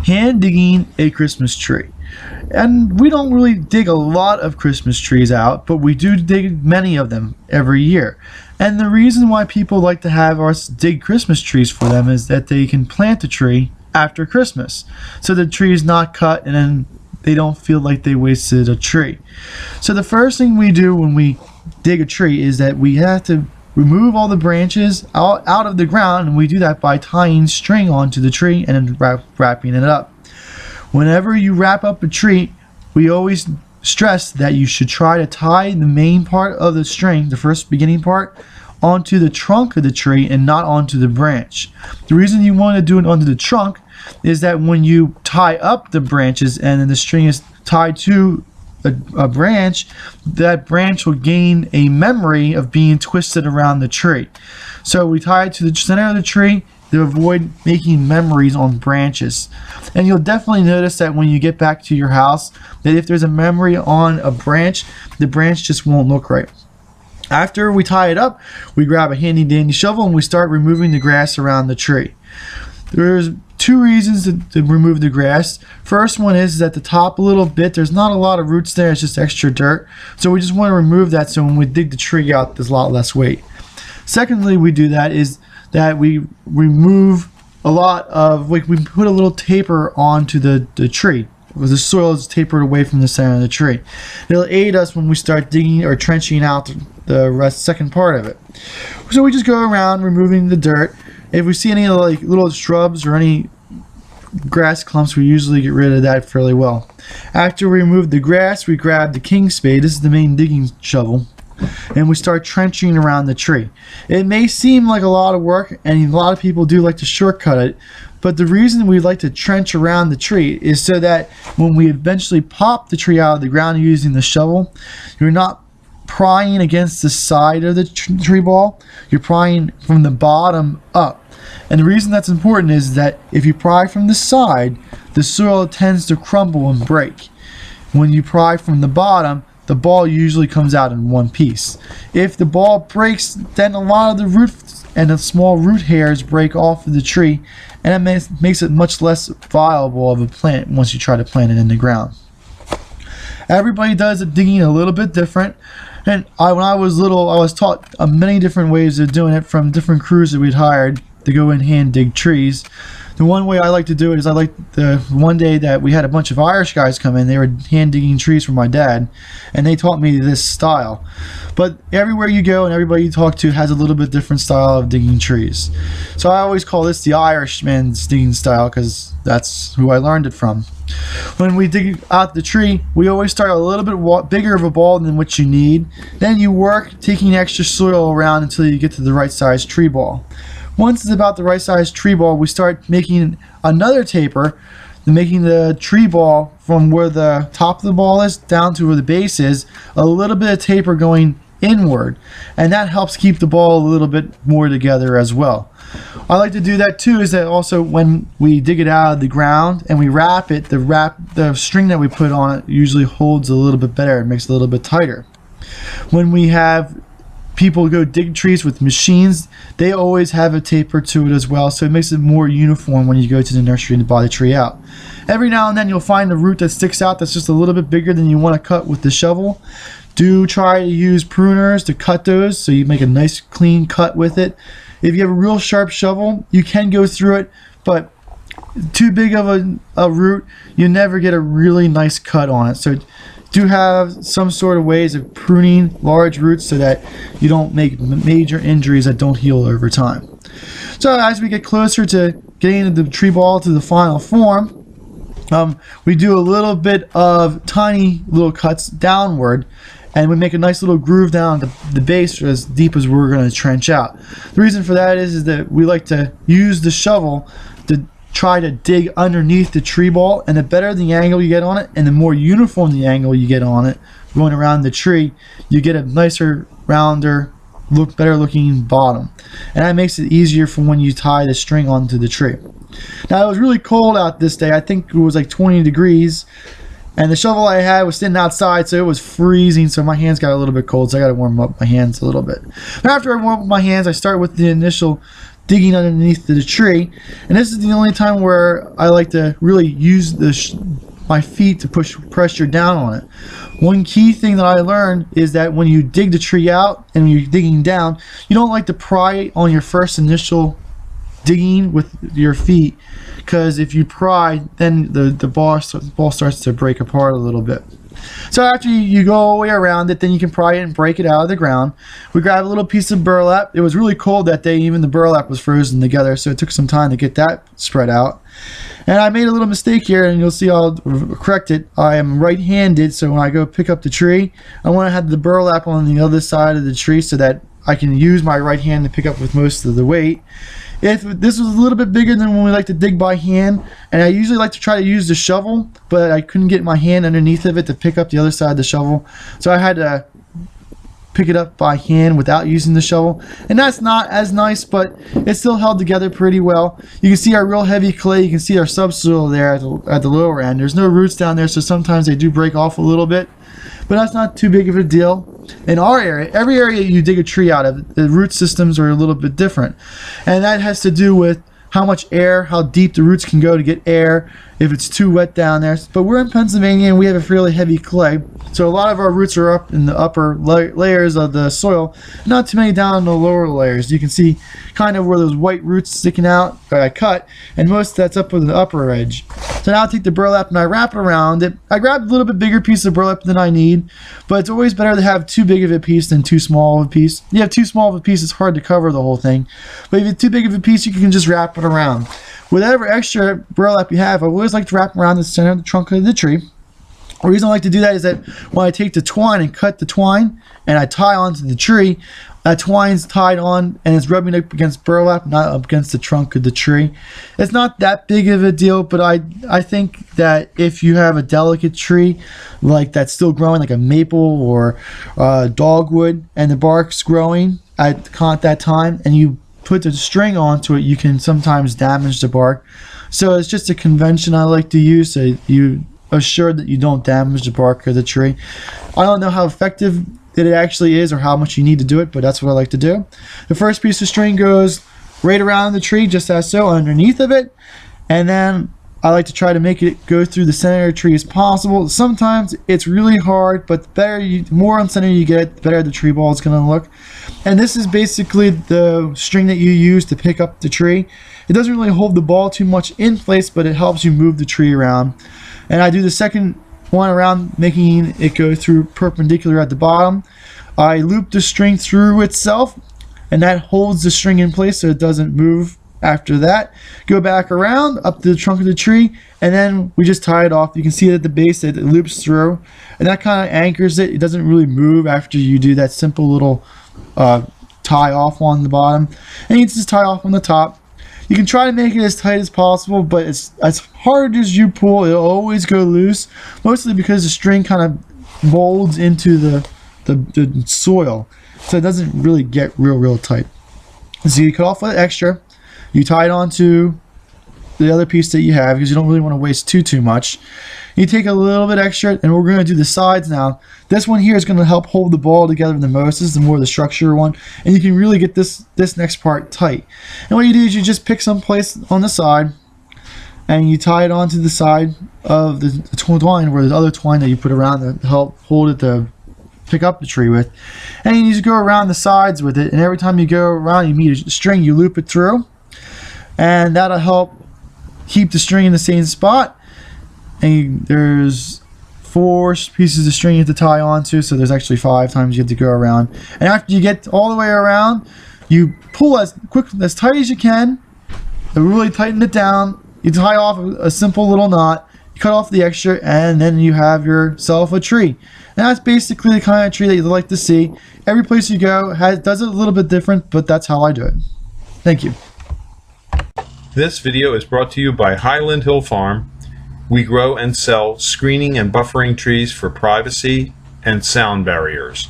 hand digging a Christmas tree. And we don't really dig a lot of Christmas trees out, but we do dig many of them every year. And the reason why people like to have us dig Christmas trees for them is that they can plant a tree after Christmas, so the tree is not cut and then they don't feel like they wasted a tree. So the first thing we do when we dig a tree is that we have to remove all the branches out of the ground, and we do that by tying string onto the tree and then wrapping it up. Whenever you wrap up a tree, we always stress that you should try to tie the main part of the string, the first beginning part, onto the trunk of the tree and not onto the branch. The reason you want to do it onto the trunk is that when you tie up the branches and then the string is tied to a branch, that branch will gain a memory of being twisted around the tree. So we tie it to the center of the tree to avoid making memories on branches. And you'll definitely notice that when you get back to your house, that if there's a memory on a branch, the branch just won't look right. After we tie it up, we grab a handy dandy shovel and we start removing the grass around the tree. There's two reasons to remove the grass. First one is that the top a little bit, there's not a lot of roots there, it's just extra dirt. So we just want to remove that so when we dig the tree out, there's a lot less weight. Secondly, we do that is that we remove a lot of, like, we put a little taper onto the tree. The soil is tapered away from the center of the tree. It'll aid us when we start digging or trenching out the second part of it. So we just go around removing the dirt. If we see any like little shrubs or any grass clumps, we usually get rid of that fairly well. After we remove the grass, we grab the king spade. This is the main digging shovel, and we start trenching around the tree. It may seem like a lot of work, and a lot of people do like to shortcut it, but the reason we like to trench around the tree is so that when we eventually pop the tree out of the ground using the shovel, you're not prying against the side of the tree ball, you're prying from the bottom up. And the reason that's important is that if you pry from the side, the soil tends to crumble and break. When you pry from the bottom, the ball usually comes out in one piece. If the ball breaks, then a lot of the roots and the small root hairs break off of the tree, and it makes it much less viable of a plant once you try to plant it in the ground. Everybody does the digging a little bit different. And when I was little, I was taught many different ways of doing it from different crews that we'd hired to go and hand dig trees. The one way I like to do it is I like the one day that we had a bunch of Irish guys come in. They were hand digging trees for my dad, and they taught me this style. But everywhere you go and everybody you talk to has a little bit different style of digging trees. So I always call this the Irishman's digging style because that's who I learned it from. When we dig out the tree, we always start a little bit bigger of a ball than what you need. Then you work taking extra soil around until you get to the right size tree ball. Once it's about the right size tree ball, we start making another taper, making the tree ball from where the top of the ball is down to where the base is, a little bit of taper going inward, and that helps keep the ball a little bit more together as well. I like to do that too, is that also when we dig it out of the ground and we wrap it, the string that we put on it usually holds a little bit better, it makes it a little bit tighter. When we have people go dig trees with machines, they always have a taper to it as well, so it makes it more uniform when you go to the nursery to buy the tree out. Every now and then you'll find a root that sticks out that's just a little bit bigger than you want to cut with the shovel. Do try to use pruners to cut those so you make a nice clean cut with it. If you have a real sharp shovel, you can go through it, but too big of a root, you never get a really nice cut on it. So do have some sort of ways of pruning large roots so that you don't make major injuries that don't heal over time. So as we get closer to getting the tree ball to the final form, we do a little bit of tiny little cuts downward, and we make a nice little groove down the base as deep as we're going to trench out. The reason for that is that we like to use the shovel to try to dig underneath the tree ball, and the better the angle you get on it and the more uniform the angle you get on it going around the tree, you get a nicer, rounder, better looking bottom, and that makes it easier for when you tie the string onto the tree. Now it was really cold out this day. I think it was like 20 degrees, and the shovel I had was sitting outside, so it was freezing, so my hands got a little bit cold, so I got to warm up my hands a little bit. After I warm up my hands, I start with the initial digging underneath the tree. And this is the only time where I like to really use my feet to push pressure down on it. One key thing that I learned is that when you dig the tree out and you're digging down, you don't like to pry on your first initial digging with your feet, because if you pry, then the ball starts to break apart a little bit. So after you go all the way around it, then you can pry it and break it out of the ground. We grabbed a little piece of burlap. It was really cold that day. Even the burlap was frozen together, so it took some time to get that spread out. And I made a little mistake here, and you'll see I'll correct it. I am right-handed, so when I go pick up the tree, I want to have the burlap on the other side of the tree so that I can use my right hand to pick up with most of the weight. If this was a little bit bigger than when we like to dig by hand, and I usually like to try to use the shovel, but I couldn't get my hand underneath of it to pick up the other side of the shovel, so I had to pick it up by hand without using the shovel, and that's not as nice, but it still held together pretty well. You can see our real heavy clay. You can see our subsoil there at the lower end. There's no roots down there, so sometimes they do break off a little bit, but that's not too big of a deal. In our area, every area you dig a tree out of, the root systems are a little bit different, and that has to do with how much air, how deep the roots can go to get air, if it's too wet down there. But we're in Pennsylvania and we have a fairly heavy clay, so a lot of our roots are up in the upper layers of the soil, not too many down in the lower layers. You can see kind of where those white roots sticking out that I cut, and most of that's up on the upper edge. So now I take the burlap and I wrap it around it. I grabbed a little bit bigger piece of burlap than I need, but it's always better to have too big of a piece than too small of a piece. You have too small of a piece, it's hard to cover the whole thing, but if you have too big of a piece, you can just wrap it around. Whatever extra burlap you have, I always like to wrap around the center of the trunk of the tree. The reason I like to do that is that when I take the twine and cut the twine and I tie onto the tree, that twine's tied on and it's rubbing up against burlap, not up against the trunk of the tree. It's not that big of a deal, but I think that if you have a delicate tree like that's still growing, like a maple or dogwood, and the bark's growing at that time, and you put the string onto it, you can sometimes damage the bark. So it's just a convention I like to use, so you assure that you don't damage the bark of the tree. I don't know how effective it actually is or how much you need to do it, but that's what I like to do. The first piece of string goes right around the tree, just as so, underneath of it, and then I like to try to make it go through the center of the tree as possible. Sometimes it's really hard, but the more on center you get, the better the tree ball is going to look. And this is basically the string that you use to pick up the tree. It doesn't really hold the ball too much in place, but it helps you move the tree around. And I do the second one around, making it go through perpendicular at the bottom. I loop the string through itself, and that holds the string in place so it doesn't move. After that, go back around up to the trunk of the tree, and then we just tie it off. You can see it at the base, it loops through, and that kind of anchors it. It doesn't really move after you do that simple little tie off on the bottom, and you just tie off on the top. You can try to make it as tight as possible, but it's as hard as you pull, it'll always go loose, mostly because the string kind of molds into the soil, so it doesn't really get real tight. So you cut off the extra, you tie it onto the other piece that you have because you don't really want to waste too much. You take a little bit extra, and we're going to do the sides now. This one here is going to help hold the ball together the most. This is the more the structure one, and you can really get this next part tight. And what you do is you just pick some place on the side, and you tie it onto the side of the twine, where there's other twine that you put around to help hold it to pick up the tree with. And you just go around the sides with it, and every time you go around, you meet a string, you loop it through, and that'll help keep the string in the same spot. And there's 4 pieces of string you have to tie onto, so there's actually 5 times you have to go around. And after you get all the way around, you pull as tight as you can, and really tighten it down. You tie off a simple little knot, you cut off the extra, and then you have yourself a tree. And that's basically the kind of tree that you'd like to see. Every place you go does it a little bit different, but that's how I do it. Thank you. This video is brought to you by Highland Hill Farm. We grow and sell screening and buffering trees for privacy and sound barriers.